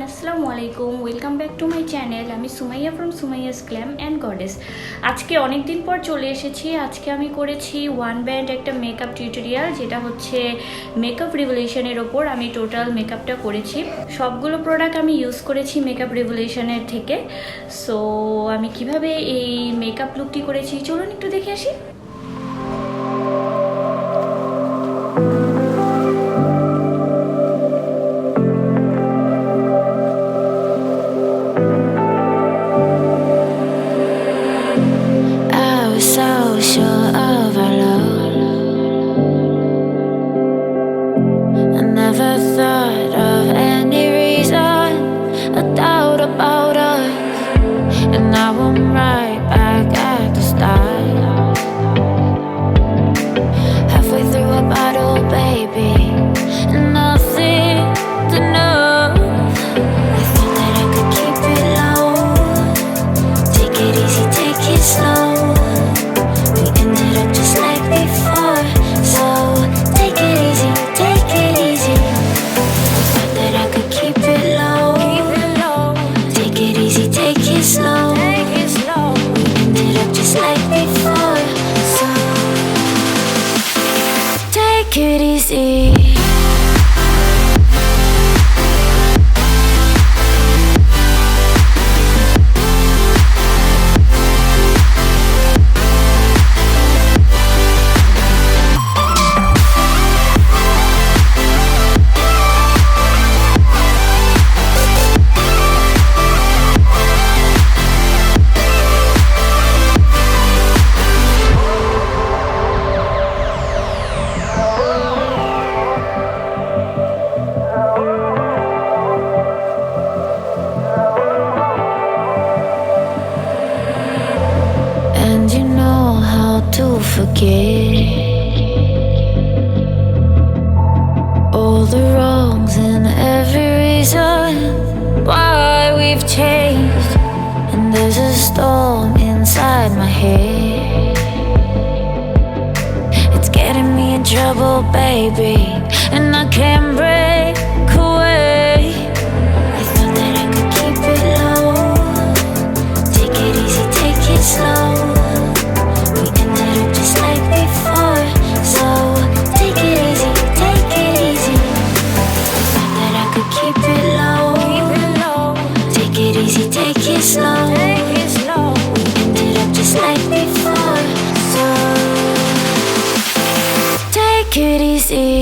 আসসালামু আলাইকুম, welcome back to my channel. আমি Sumaiya from Sumaiya's glam and goddess. আজকে অনেক দিন পর চলে এসেছি। আজকে আমি করেছি ওয়ান ব্যান্ড একটা মেকআপ টিউটোরিয়াল, যেটা হচ্ছে মেকআপ রিভলিউশনের ওপর আমি টোটাল মেকআপটা করেছি। সবগুলো প্রোডাক্ট আমি ইউজ করেছি মেকআপ রিভলিউশনের থেকে। সো আমি কিভাবে এই মেকআপ লুকটি করেছি চলুন একটু দেখে আসি। All the wrongs and every reason why we've changed. And there's a storm inside my head. It's getting me in trouble, baby, and I can't break away. I thought that I could keep it low. Take it easy, take it slow. We ended up just like before, so take it easy, take it easy. I thought that I could keep it low, take it easy, take it slow. We ended up just like before, so take it easy.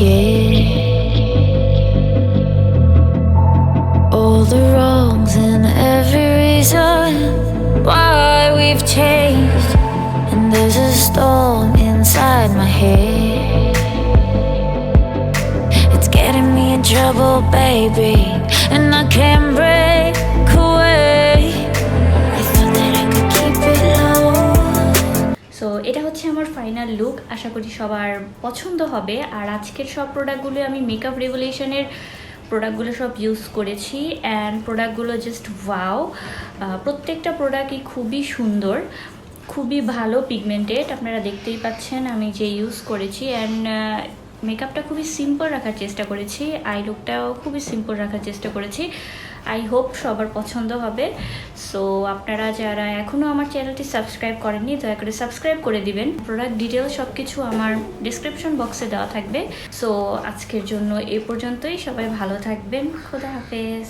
make it. All the wrongs and every reason why we've changed. And there's a storm inside my head. It's getting me in trouble, baby, and I can't break away. I thought that I could keep it low. So এটা হচ্ছে আমার final look. আশা করি সবার পছন্দ হবে। আর আজকের সব প্রোডাক্টগুলো আমি মেকআপ রেভলিউশনের প্রোডাক্টগুলো সব ইউজ করেছি অ্যান্ড প্রোডাক্টগুলো জাস্ট ওয়াও। প্রত্যেকটা প্রোডাক্টই খুবই সুন্দর, খুবই ভালো পিগমেন্টেড, আপনারা দেখতেই পাচ্ছেন আমি যে ইউজ করেছি। অ্যান্ড মেকআপটা খুবই সিম্পল রাখার চেষ্টা করেছি, আই লুকটাও খুবই সিম্পল রাখার চেষ্টা করেছি। আই হোপ সবার পছন্দ হবে। সো আপনারা যারা এখনও আমার চ্যানেলটি সাবস্ক্রাইব করেননি দয়া করে সাবস্ক্রাইব করে দিবেন। প্রোডাক্ট ডিটেল সব কিছু আমার ডিসক্রিপশন বক্সে দেওয়া থাকবে। সো আজকের জন্য এ পর্যন্তই, সবাই ভালো থাকবেন, খোদা হাফেজ।